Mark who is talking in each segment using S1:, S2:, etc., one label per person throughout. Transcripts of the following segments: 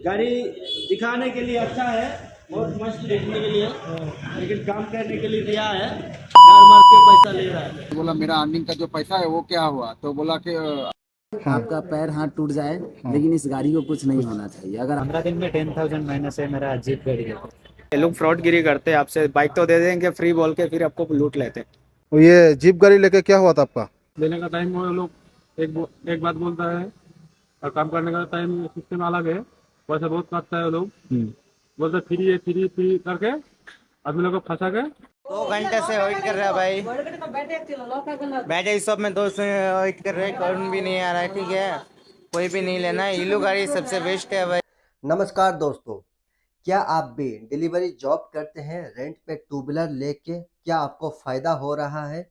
S1: गाड़ी दिखाने के लिए अच्छा है, बहुत मस्त देखने के लिए, लेकिन काम करने के लिए दिया है, मार मार के पैसा ले रहा है।
S2: बोला मेरा अर्निंग का जो पैसा है वो क्या हुआ, तो बोला कि
S3: हाँ। आपका पैर हाथ टूट जाए, हाँ। लेकिन इस गाड़ी को कुछ नहीं होना चाहिए। अगर
S4: 15 दिन में 10,000 माइनस है मेरा जीप गाड़ी का।
S5: ये लोग फ्रॉडगिरी करते हैं, आपसे बाइक तो दे देंगे फ्री बोल के, फिर आपको लूट लेते हैं।
S6: तो ये जीप गाड़ी लेके क्या हुआ था आपका?
S7: देने का टाइम वो लोग एक बात बोलता है और काम करने का टाइम सिस्टम अलग है। पैसा बहुत काटता है वो लोग, बोलते फ्री है, फ्री फ्री करके आदमी लोग को फंसा के
S8: 2 घंटे से वेट कर रहा है भाई। बैठे इस सब में 2 से वेट कर रहे, कौन भी नहीं आ रहा है। ठीक है, कोई भी नहीं लेना, इलू गाड़ी सबसे बेस्ट है भाई।
S9: नमस्कार दोस्तों, क्या आप भी डिलीवरी जॉब करते हैं? रेंट पे टू व्हीलर लेके क्या आपको फायदा हो रहा है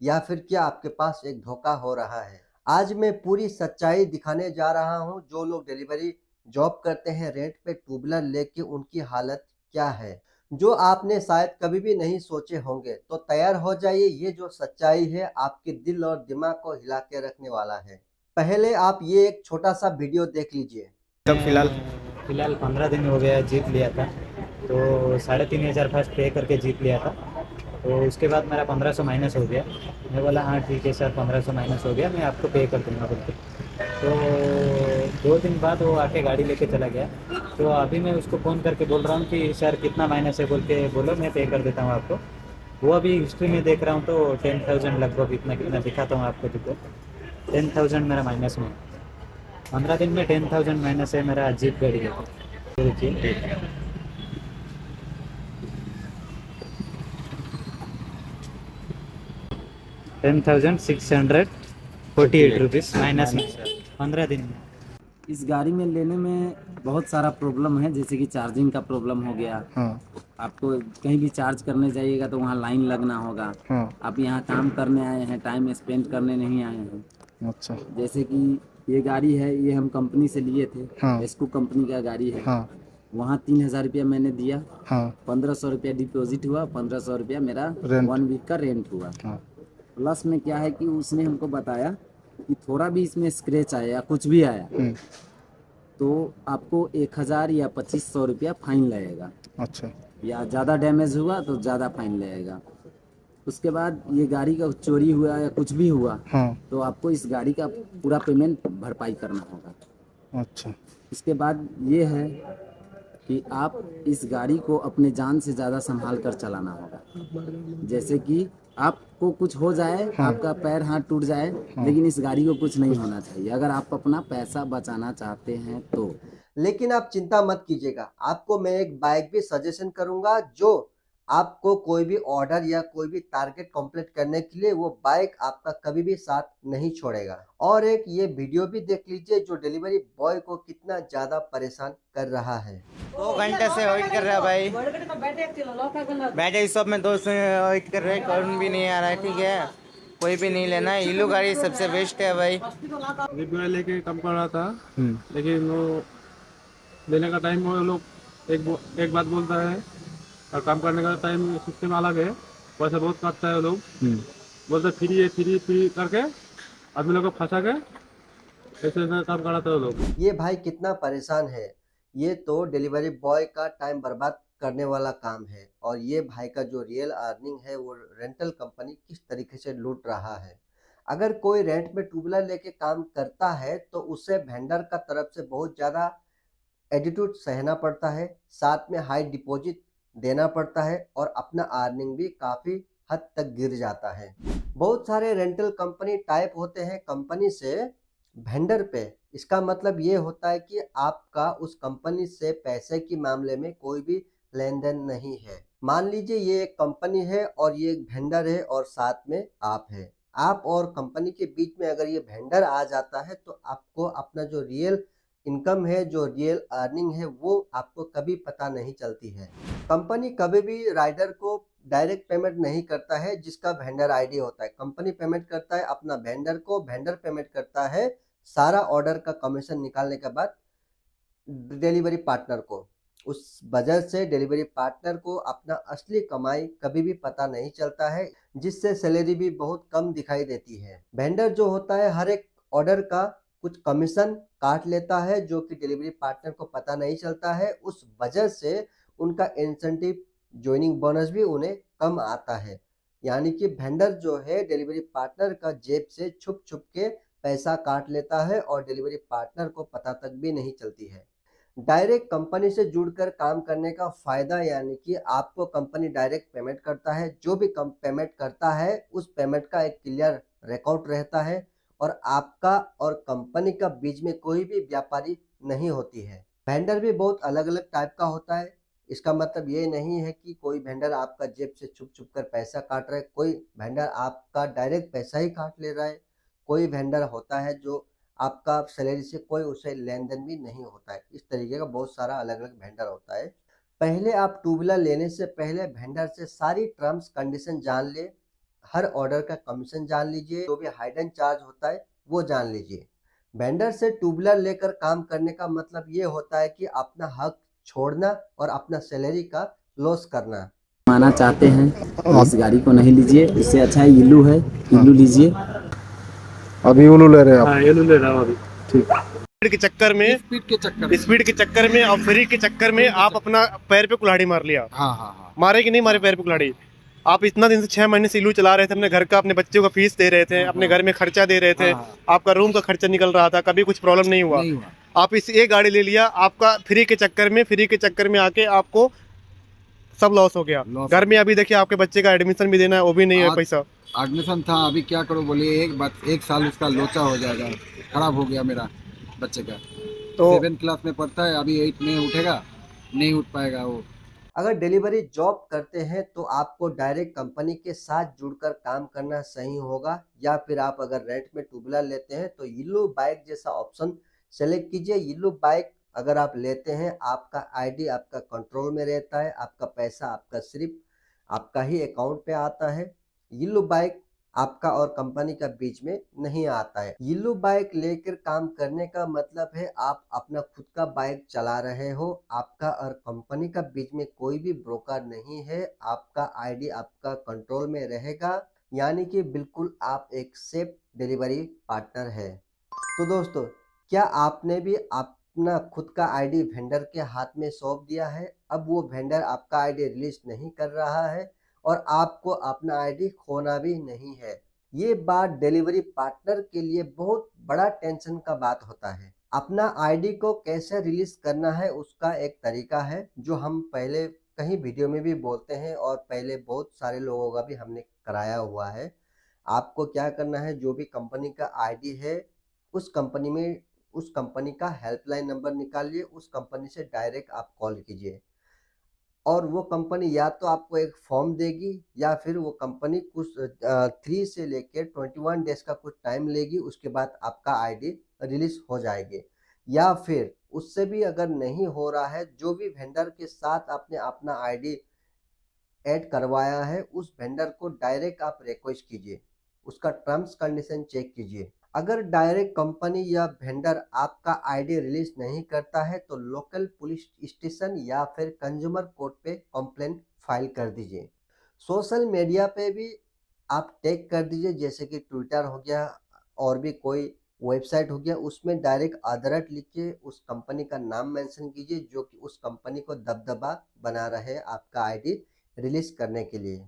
S9: या फिर क्या आपके पास एक धोखा हो रहा है? आज मैं पूरी सच्चाई दिखाने जा रहा हूं। जो लोग डिलीवरी जॉब करते हैं रेंट पे टू व्हीलर लेके, उनकी हालत क्या है, जो आपने शायद कभी भी नहीं सोचे होंगे। तो तैयार हो जाइए, ये जो सच्चाई है आपके दिल और दिमाग को हिला के रखने वाला है। पहले आप ये एक छोटा सा वीडियो देख लीजिए।
S5: तब
S4: फिलहाल 15 दिन हो गया जीप लिया था, तो 3,500 फर्स्ट पे करके जीप लिया था। तो उसके बाद मेरा 1500 माइनस हो गया। मैं बोला हाँ ठीक है सर, 1500 माइनस हो गया, मैं आपको पे कर दूँगा बोल के। तो 2 दिन बाद वो आके गाड़ी लेके चला गया। तो अभी मैं उसको फ़ोन करके बोल रहा हूँ कि सर कितना माइनस है बोल के बोलो, मैं पे कर देता हूँ आपको। वो अभी हिस्ट्री में देख रहा हूँ तो 10,000 लगभग, इतना कितना दिखाता हूँ आपको। देखो 10,000 मेरा माइनस में, 15 दिन में 10,000 माइनस है मेरा जीप गाड़ी है। देखिए 10,648 रुपीज़ माइनस में सर, 15 दिन में।
S3: इस गाड़ी में लेने में बहुत सारा प्रॉब्लम है, जैसे कि चार्जिंग का प्रॉब्लम हो गया।
S6: हाँ।
S3: आपको कहीं भी चार्ज करने जाइएगा तो वहाँ लाइन लगना होगा।
S6: हाँ।
S3: आप यहाँ काम करने आए हैं, टाइम स्पेंड करने नहीं आए हैं।
S6: अच्छा।
S3: जैसे कि ये गाड़ी है, ये हम कंपनी से लिए थे।
S6: हाँ।
S3: एस्को कंपनी का गाड़ी है।
S6: हाँ।
S3: वहाँ 3,000 रुपया मैंने दिया।
S6: हाँ।
S3: 1,500 रुपया डिपॉजिट हुआ, 1,500 रुपया मेरा
S6: रेंट।
S3: 1 वीक का रेंट हुआ।
S6: हाँ।
S3: प्लस में क्या है कि उसने हमको बताया कि थोड़ा भी इसमें स्क्रैच आया या कुछ भी आया तो आपको 1,000 या 2,500 रुपया फाइन लगेगा।
S6: अच्छा।
S3: या ज़्यादा डैमेज हुआ तो ज़्यादा फाइन लगेगा। उसके बाद ये गाड़ी का चोरी हुआ या कुछ भी हुआ,
S6: हाँ।
S3: तो आपको इस गाड़ी का पूरा पेमेंट भरपाई करना होगा।
S6: अच्छा।
S3: इसके बाद ये है कि आप इस गाड़ी को अपने जान से ज़्यादा संभाल कर चलाना होगा। जैसे कि आपको कुछ हो जाए,
S6: हाँ।
S3: आपका पैर हाथ टूट जाए,
S6: हाँ।
S3: लेकिन इस गाड़ी को कुछ नहीं होना चाहिए, अगर आप अपना पैसा बचाना चाहते हैं तो।
S9: लेकिन आप चिंता मत कीजिएगा, आपको मैं एक बाइक भी सजेशन करूंगा जो आपको कोई भी ऑर्डर या कोई भी टारगेट कंप्लीट करने के लिए वो बाइक आपका कभी भी साथ नहीं छोड़ेगा। और एक ये वीडियो भी देख लीजिए जो डिलीवरी बॉय को कितना ज्यादा परेशान कर रहा है।
S8: 2 घंटे से वेट कर रहा है भाई। बैठे इस सब में 2 से वेट कर रहे, कौन भी नहीं आ रहा है। ठीक है, कोई भी नहीं लेना, इलू गाड़ी सबसे बेस्ट है भाई।
S7: जीप गाड़ी लेके काम कर रहा था, लेकिन वो देने का टाइम वो लोग एक बात बोलता है और काम करने का टाइम सिस्टम अलग है। पैसा बहुत काटता है वो लोग, बोलते फ्री है, फ्री फ्री करके आदमी लोग को फंसा के ऐसे काम कराते हैं वो लोग।
S9: ये भाई कितना परेशान है। ये तो डिलीवरी बॉय का टाइम बर्बाद करने वाला काम है और ये भाई का जो रियल अर्निंग है वो रेंटल कंपनी किस तरीके से लूट रहा है। अगर कोई रेंट में टू व्हीलर लेके काम करता है तो उसे वेंडर का तरफ से बहुत ज़्यादा एटीट्यूड सहना पड़ता है, साथ में हाई डिपॉजिट देना पड़ता है और अपना अर्निंग भी काफ़ी हद तक गिर जाता है। बहुत सारे रेंटल कंपनी टाइप होते हैं कंपनी से वेंडर पे। इसका मतलब ये होता है कि आपका उस कंपनी से पैसे के मामले में कोई भी लेन देन नहीं है। मान लीजिए ये एक कंपनी है और ये एक वेंडर है और साथ में आप है। आप और कंपनी के बीच में अगर ये वेंडर आ जाता है तो आपको अपना जो रियल इनकम है, जो रियल अर्निंग है, वो आपको कभी पता नहीं चलती है। कंपनी कभी भी राइडर को डायरेक्ट पेमेंट नहीं करता है जिसका वेंडर आईडी होता है। कंपनी पेमेंट करता है अपना वेंडर को, वेंडर पेमेंट करता है सारा ऑर्डर का कमीशन निकालने के बाद डिलीवरी पार्टनर को। उस वजह से डिलीवरी पार्टनर को अपना असली कमाई कभी भी पता नहीं चलता है, जिससे सैलरी भी बहुत कम दिखाई देती है। वेंडर जो होता है हर एक ऑर्डर का कुछ कमीशन काट लेता है जो कि डिलीवरी पार्टनर को पता नहीं चलता है। उस वजह से उनका इंसेंटिव ज्वाइनिंग बोनस भी उन्हें कम आता है। यानी कि वेंडर जो है डिलीवरी पार्टनर का जेब से छुप छुप के पैसा काट लेता है और डिलीवरी पार्टनर को पता तक भी नहीं चलती है। डायरेक्ट कंपनी से जुड़कर काम करने का फायदा यानी कि आपको कंपनी डायरेक्ट पेमेंट करता है, जो भी पेमेंट करता है उस पेमेंट का एक क्लियर रिकॉर्ड रहता है और आपका और कंपनी का बीच में कोई भी व्यापारी नहीं होती है। वेंडर भी बहुत अलग अलग टाइप का होता है। इसका मतलब ये नहीं है कि कोई वेंडर आपका जेब से छुप छुप कर पैसा काट रहा है, कोई वेंडर आपका डायरेक्ट पैसा ही काट ले रहा है, कोई वेंडर होता है जो आपका सैलरी से कोई उसे लेन देन भी नहीं होता है। इस तरीके का बहुत सारा अलग अलग वेंडर होता है। पहले आप टू व्हीलर लेने से पहले वेंडर से सारी टर्म्स कंडीशन जान ले, हर ऑर्डर का कमीशन जान लीजिए, जो भी हाइडन चार्ज होता है वो जान लीजिए। वेंडर से टू व्हीलर लेकर काम करने का मतलब ये होता है कि अपना हक छोड़ना और अपना सैलरी का लॉस करना।
S3: माना चाहते हैं तो इस गाड़ी को नहीं लीजिए, इससे अच्छा है इल्लू है, इल्लू लीजिए।
S6: अभी उल्लू ले रहे हैं आप?
S7: हाँ ये ले रहा हूँ अभी।
S6: ठीक।
S2: के चक्कर में, स्पीड के चक्कर में और फ्री के चक्कर में आप अपना पैर पे कुल्हाड़ी मार लिया।
S6: हाँ।
S2: मारे कि नहीं मारे पैर पे कुल्हाड़ी? आप इतना दिन से 6 महीने से इल्लू चला रहे थे, अपने घर का, अपने बच्चों का फीस दे रहे थे, अपने घर में खर्चा दे रहे थे, आपका रूम का खर्चा निकल रहा था, कभी कुछ प्रॉब्लम नहीं हुआ। आप इस एक गाड़ी ले लिया, आपका फ्री के चक्कर में आके आपको सब लॉस हो गया। घर में अभी देखिए आपके बच्चे का एडमिशन भी देना है, वो भी नहीं है पैसा।
S7: एडमिशन था, अभी क्या करो बोलिए, एक साल उसका लोचा हो जाएगा, खराब हो गया मेरा बच्चे का। तो 7th क्लास में पढ़ता है, अभी 8 में उठेगा, नहीं उठ पाएगा वो।
S9: अगर डिलीवरी जॉब करते हैं तो आपको डायरेक्ट कंपनी के साथ जुड़कर काम करना सही होगा, या फिर आप अगर रेंट में टू व्हीलर लेते हैं तो येलो बाइक जैसा ऑप्शन सेलेक्ट कीजिए। येलो बाइक अगर आप लेते हैं, आपका आईडी आपका कंट्रोल में रहता है, आपका पैसा आपका सिर्फ आपका ही अकाउंट पे आता है। येलो बाइक आपका और कंपनी का बीच में नहीं आता है। येलो बाइक लेकर काम करने का मतलब है आप अपना खुद का बाइक चला रहे हो, आपका और कंपनी का बीच में कोई भी ब्रोकर नहीं है, आपका आईडी आपका कंट्रोल में रहेगा, यानी कि बिल्कुल आप एक सेफ डिलीवरी पार्टनर है। तो दोस्तों, क्या आपने भी अपना खुद का आईडी वेंडर के हाथ में सौंप दिया है? अब वो वेंडर आपका आईडी रिलीज नहीं कर रहा है और आपको अपना आईडी खोना भी नहीं है। ये बात डिलीवरी पार्टनर के लिए बहुत बड़ा टेंशन का बात होता है। अपना आईडी को कैसे रिलीज करना है उसका एक तरीका है जो हम पहले कहीं वीडियो में भी बोलते हैं और पहले बहुत सारे लोगों का भी हमने कराया हुआ है। आपको क्या करना है, जो भी कंपनी का आईडी है उस कंपनी का हेल्पलाइन नंबर निकालिए, उस कंपनी से डायरेक्ट आप कॉल कीजिए और वो कंपनी या तो आपको एक फॉर्म देगी या फिर वो कंपनी कुछ 3 से लेकर 21 डेज का कुछ टाइम लेगी, उसके बाद आपका आईडी रिलीज हो जाएगी। या फिर उससे भी अगर नहीं हो रहा है, जो भी वेंडर के साथ आपने अपना आईडी ऐड करवाया है उस वेंडर को डायरेक्ट आप रिक्वेस्ट कीजिए, उसका टर्म्स कंडीशन चेक कीजिए। अगर डायरेक्ट कंपनी या वेंडर आपका आईडी रिलीज नहीं करता है तो लोकल पुलिस स्टेशन या फिर कंज्यूमर कोर्ट पे कंप्लेंट फाइल कर दीजिए। सोशल मीडिया पे भी आप टैग कर दीजिए, जैसे कि ट्विटर हो गया और भी कोई वेबसाइट हो गया, उसमें डायरेक्ट अलर्ट लिख के उस कंपनी का नाम मेंशन कीजिए जो कि उस कंपनी को दबदबा बना रहे आपका आईडी रिलीज करने के लिए।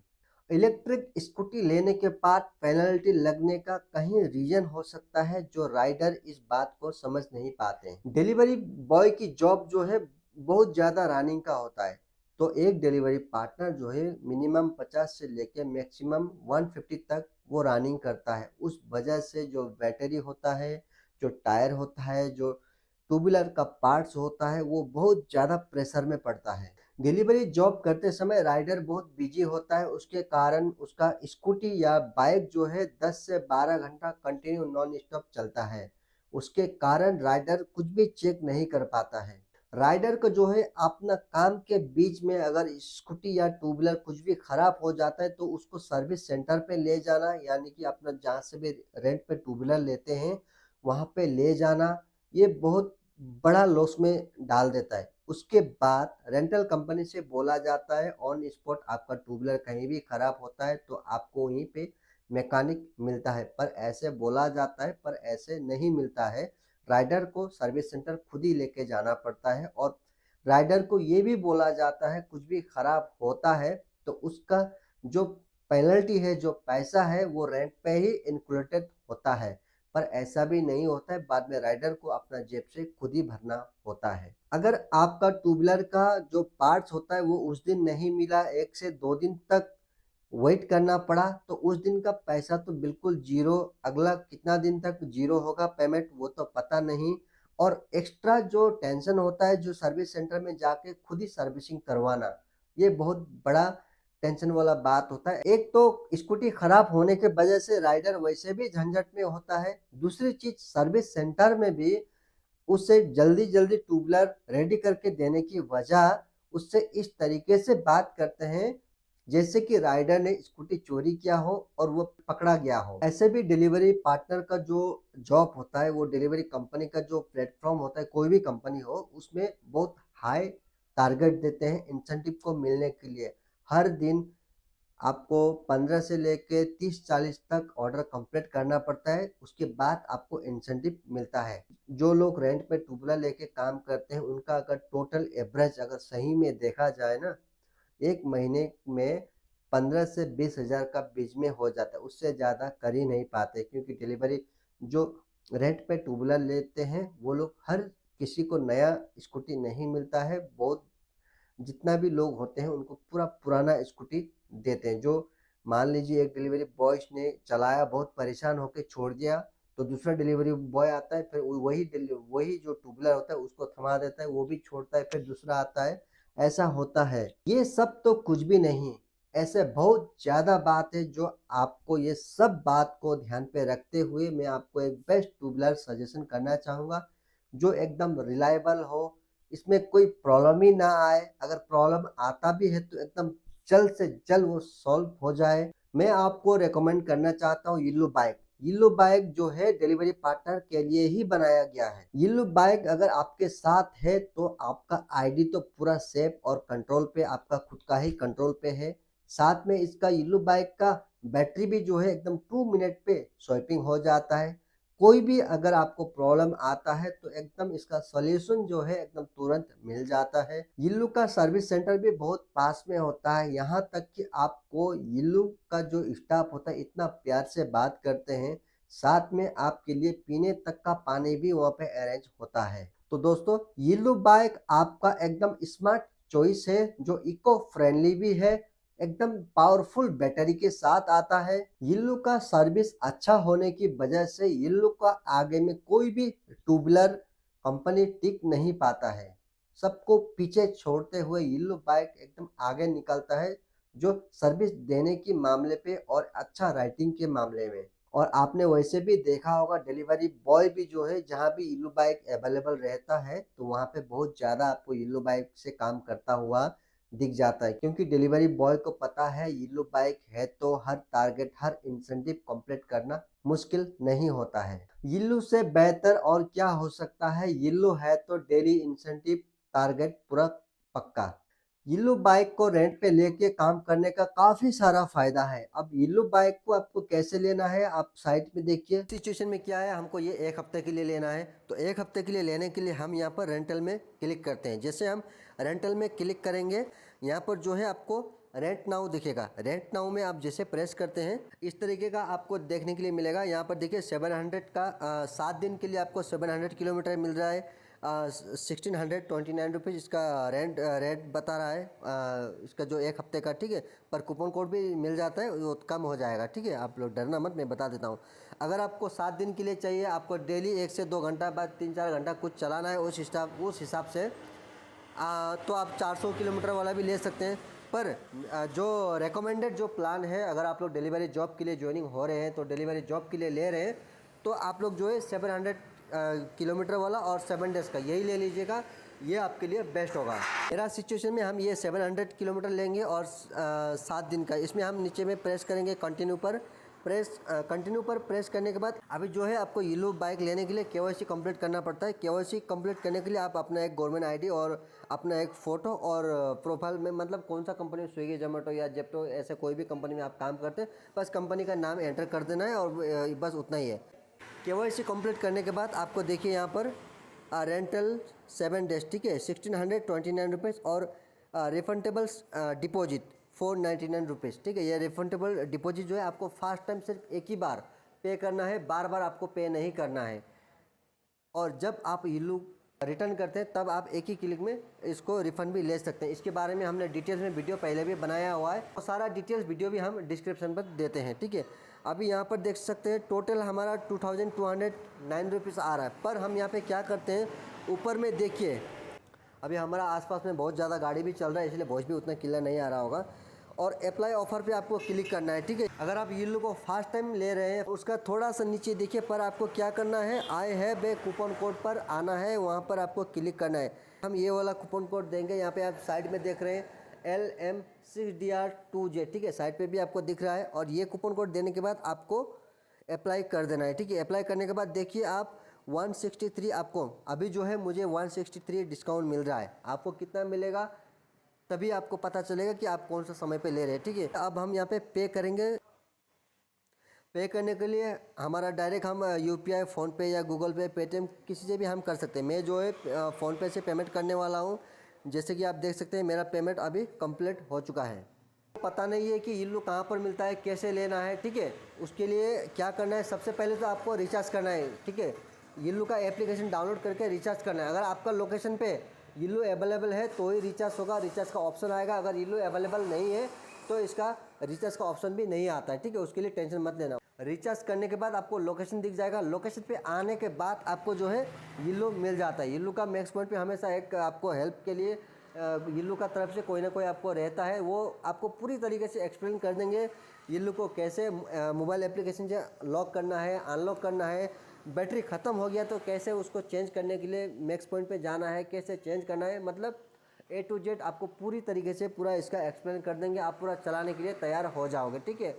S9: इलेक्ट्रिक स्कूटी लेने के बाद पेनल्टी लगने का कहीं रीजन हो सकता है जो राइडर इस बात को समझ नहीं पाते हैं। डिलीवरी बॉय की जॉब जो है बहुत ज़्यादा रनिंग का होता है, तो एक डिलीवरी पार्टनर जो है मिनिमम 50 से लेके मैक्सिमम 150 तक वो रनिंग करता है। उस वजह से जो बैटरी होता है, जो टायर होता है, जो टू व्हीलर का पार्ट्स होता है, वो बहुत ज़्यादा प्रेशर में पड़ता है। डिलीवरी जॉब करते समय राइडर बहुत बिजी होता है, उसके कारण उसका स्कूटी या बाइक जो है 10 से 12 घंटा कंटिन्यू नॉन स्टॉप चलता है। उसके कारण राइडर कुछ भी चेक नहीं कर पाता है। राइडर को जो है अपना काम के बीच में अगर स्कूटी या टू व्हीलर कुछ भी खराब हो जाता है तो उसको सर्विस सेंटर पे ले जाना, यानी कि अपना जहाँ से भी रेंट पे टू व्हीलर लेते हैं वहाँ पे ले जाना, ये बहुत बड़ा लॉस में डाल देता है। उसके बाद रेंटल कंपनी से बोला जाता है ऑन स्पॉट आपका टू व्हीलर कहीं भी खराब होता है तो आपको वहीं पे मैकेनिक मिलता है, पर ऐसे बोला जाता है पर ऐसे नहीं मिलता है। राइडर को सर्विस सेंटर खुद ही लेके जाना पड़ता है और राइडर को ये भी बोला जाता है कुछ भी खराब होता है तो उसका जो पेनल्टी है, जो पैसा है वो रेंट पे ही इंक्लूडेड होता है। पर ऐसा भी नहीं होता है, बाद में राइडर को अपना जेब से खुद ही भरना होता है। अगर आपका टू व्हीलर का जो पार्ट्स होता है वो उस दिन नहीं मिला, 1 से 2 दिन तक वेट करना पड़ा, तो उस दिन का पैसा तो बिल्कुल जीरो। अगला कितना दिन तक जीरो होगा पेमेंट वो तो पता नहीं। और एक्स्ट्रा जो टेंशन होता है जो सर्विस सेंटर में जाके खुद ही सर्विसिंग करवाना, ये बहुत बड़ा टेंशन वाला बात होता है। एक तो स्कूटी खराब होने के वजह से राइडर वैसे भी झंझट में होता है, दूसरी चीज सर्विस सेंटर में भी उससे जल्दी जल्दी टू व्हीलर रेडी करके देने की वजह उससे इस तरीके से बात करते हैं जैसे कि राइडर ने स्कूटी चोरी किया हो और वो पकड़ा गया हो। ऐसे भी डिलीवरी पार्टनर का जो जॉब होता है, वो डिलीवरी कंपनी का जो प्लेटफॉर्म होता है, कोई भी कंपनी हो, उसमें बहुत हाई टारगेट देते हैं इंसेंटिव को मिलने के लिए। हर दिन आपको 15 से लेके 30-40 तक ऑर्डर कंप्लीट करना पड़ता है, उसके बाद आपको इंसेंटिव मिलता है। जो लोग रेंट पे टू व्हीलर लेके काम करते हैं उनका अगर टोटल एवरेज अगर सही में देखा जाए ना, एक महीने में 15 से 20 हज़ार का बीच में हो जाता है, उससे ज़्यादा कर ही नहीं पाते। क्योंकि डिलीवरी जो रेंट पे टू व्हीलर लेते हैं वो लोग हर किसी को नया स्कूटी नहीं मिलता है, बहुत जितना भी लोग होते हैं उनको पूरा पुराना स्कूटी देते हैं। जो मान लीजिए एक डिलीवरी बॉय ने चलाया, बहुत परेशान होकर छोड़ दिया, तो दूसरा डिलीवरी बॉय आता है, फिर वही जो टू व्हीलर होता है उसको थमा देता है, वो भी छोड़ता है, फिर दूसरा आता है, ऐसा होता है। ये सब तो कुछ भी नहीं, ऐसे बहुत ज़्यादा बात है जो आपको ये सब बात को ध्यान पे रखते हुए मैं आपको एक बेस्ट टू व्हीलर सजेशन करना चाहूँगा जो एकदम रिलायबल हो, इसमें कोई प्रॉब्लम ही ना आए। अगर प्रॉब्लम आता भी है तो एकदम जल्द से जल्द वो सॉल्व हो जाए। मैं आपको रेकमेंड करना चाहता हूँ येलो बाइक। येलो बाइक जो है डिलीवरी पार्टनर के लिए ही बनाया गया है। येलो बाइक अगर आपके साथ है तो आपका आईडी तो पूरा सेफ और कंट्रोल पे, आपका खुद का ही कंट्रोल पे है। साथ में इसका येलो बाइक का बैटरी भी जो है एकदम 2 मिनट पे स्वाइपिंग हो जाता है। कोई भी अगर आपको प्रॉब्लम आता है तो एकदम इसका सॉल्यूशन जो है एकदम तुरंत मिल जाता है। येलो का सर्विस सेंटर भी बहुत पास में होता है, यहाँ तक कि आपको येलो का जो स्टाफ होता है इतना प्यार से बात करते हैं, साथ में आपके लिए पीने तक का पानी भी वहाँ पे अरेंज होता है। तो दोस्तों येलो बाइक आपका एकदम स्मार्ट चॉइस है जो इको फ्रेंडली भी है, एकदम पावरफुल बैटरी के साथ आता है। येलो का सर्विस अच्छा होने की वजह से येलो का आगे में कोई भी टू व्हीलर कंपनी टिक नहीं पाता है, सबको पीछे छोड़ते हुए येलो बाइक एकदम आगे निकलता है जो सर्विस देने के मामले पे और अच्छा राइटिंग के मामले में। और आपने वैसे भी देखा होगा डिलीवरी बॉय भी जो है जहाँ भी येलो बाइक अवेलेबल रहता है तो वहाँ पे बहुत ज़्यादा आपको येलो बाइक से काम करता हुआ दिख जाता है, क्योंकि डिलीवरी बॉय को पता है येलो बाइक है तो हर टारगेट, हर इंसेंटिव कंप्लीट करना मुश्किल नहीं होता है। येलो से बेहतर और क्या हो सकता है, येलो है तो डेली इंसेंटिव टारगेट पूरा पक्का। येलो बाइक को रेंट पे लेके काम करने का काफी सारा फायदा है। अब येलो बाइक को आपको कैसे लेना है आप साइट में देखिए। सिचुएशन में क्या है, हमको ये 1 हफ्ते के लिए लेना है, तो 1 हफ्ते के लिए लेने के लिए हम यहाँ पर रेंटल में क्लिक करते हैं। जैसे हम रेंटल में क्लिक करेंगे, यहाँ पर जो है आपको रेंट नाउ दिखेगा। रेंट नाउ में आप जैसे प्रेस करते हैं इस तरीके का आपको देखने के लिए मिलेगा। यहाँ पर देखिए 700 का 7 दिन के लिए आपको 700 किलोमीटर मिल रहा है। 1629 रुपीज़ इसका रेट बता रहा है, इसका जो 1 हफ्ते का, ठीक है। पर कूपन कोड भी मिल जाता है, वो कम हो जाएगा, ठीक है। आप लोग डरना मत, मैं बता देता हूँ। अगर आपको 7 दिन के लिए चाहिए, आपको डेली 1 से 2 घंटा बाद 3-4 घंटा कुछ चलाना है उस हिसाब से तो आप 400 किलोमीटर वाला भी ले सकते हैं। पर जो रेकमेंडेड जो प्लान है, अगर आप लोग डिलीवरी जॉब के लिए ज्वाइनिंग हो रहे हैं तो डिलीवरी जॉब के लिए ले रहे हैं तो आप लोग जो है 700 किलोमीटर वाला और 7 डेज़ का यही ले लीजिएगा, ये आपके लिए बेस्ट होगा। मेरा सिचुएशन में हम ये 700 किलोमीटर लेंगे और 7 दिन का। इसमें हम नीचे में प्रेस करेंगे कंटिन्यू पर प्रेस करने के बाद अभी जो है आपको येलो बाइक लेने के लिए KYC कंप्लीट करना पड़ता है। KYC कंप्लीट करने के लिए आप अपना एक गवर्नमेंट आईडी और अपना एक फ़ोटो और प्रोफाइल में, मतलब कौन सा कंपनी, स्विगी, जोमेटो या जेप्टो, ऐसे कोई भी कंपनी में आप काम करते हैं, बस कंपनी का नाम एंटर कर देना है और बस उतना ही है। KYC कंप्लीट करने के बाद आपको देखिए यहाँ पर रेंटल 7 डेज, ठीक है, 1629 रुपीज़ और रिफंडेबल डिपॉजिट 499 रुपीज़, ठीक है। ये रिफंडेबल डिपॉजिट जो है आपको फर्स्ट टाइम सिर्फ एक ही बार पे करना है, बार बार आपको पे नहीं करना है। और जब आप इल्लू रिटर्न करते हैं तब आप एक ही क्लिक में इसको रिफ़ंड भी ले सकते हैं। इसके बारे में हमने डिटेल्स में वीडियो पहले भी बनाया हुआ है और सारा डिटेल्स वीडियो भी हम डिस्क्रिप्शन पर देते हैं, ठीक है। अभी यहाँ पर देख सकते हैं टोटल हमारा 2209 रुपीज़ आ रहा है। पर हम यहाँ पे क्या करते हैं, ऊपर में देखिए अभी हमारा आसपास में बहुत ज़्यादा गाड़ी भी चल रहा है, इसलिए वॉइस भी उतना क्लियर नहीं आ रहा होगा। और अप्लाई ऑफर पे आपको क्लिक करना है, ठीक है। अगर आप येलो को फर्स्ट टाइम ले रहे हैं उसका थोड़ा सा नीचे देखिए, पर आपको क्या करना है, I have a coupon code पर आना है, वहाँ पर आपको क्लिक करना है। हम ये वाला कूपन कोड देंगे, यहाँ पे आप साइड में देख रहे हैं LM6DR2J, ठीक है, साइड पे भी आपको दिख रहा है। और ये कूपन कोड देने के बाद आपको अप्लाई कर देना है, ठीक है। अप्लाई करने के बाद देखिए आप 163 आपको अभी जो है मुझे 163 डिस्काउंट मिल रहा है। आपको कितना मिलेगा तभी आपको पता चलेगा कि आप कौन सा समय पे ले रहे हैं, ठीक है। अब हम यहाँ पे पे करेंगे। पे करने के लिए हमारा डायरेक्ट हम UPI, फ़ोनपे या गूगल पे, पेटीएम किसी से भी हम कर सकते हैं। मैं जो है फ़ोनपे से पेमेंट करने वाला हूँ। जैसे कि आप देख सकते हैं मेरा पेमेंट अभी कंप्लीट हो चुका है। पता नहीं है कि इल्लू कहाँ पर मिलता है, कैसे लेना है, ठीक है। उसके लिए क्या करना है, सबसे पहले तो आपको रिचार्ज करना है, ठीक है। इल्लू का एप्लीकेशन डाउनलोड करके रिचार्ज करना है। अगर आपका लोकेशन पे इल्लू अवेलेबल है तो ही रिचार्ज होगा, रिचार्ज का ऑप्शन आएगा। अगर इल्लू अवेलेबल नहीं है तो इसका रिचार्ज का ऑप्शन भी नहीं आता है, ठीक है। उसके लिए टेंशन मत लेना। रिचार्ज करने के बाद आपको लोकेशन दिख जाएगा। लोकेशन पे आने के बाद आपको जो है इल्लू मिल जाता है। इल्लू का मैक्स पॉइंट पे हमेशा एक आपको हेल्प के लिए इल्लू का तरफ से कोई ना कोई आपको रहता है, वो आपको पूरी तरीके से एक्सप्लेन कर देंगे इल्लू को कैसे मोबाइल एप्लीकेशन से लॉक करना है, अनलॉक करना है। बैटरी ख़त्म हो गया तो कैसे उसको चेंज करने के लिए मैक्स पॉइंट पे जाना है, कैसे चेंज करना है, मतलब A to Z आपको पूरी तरीके से पूरा इसका एक्सप्लेन कर देंगे। आप पूरा चलाने के लिए तैयार हो जाओगे, ठीक है।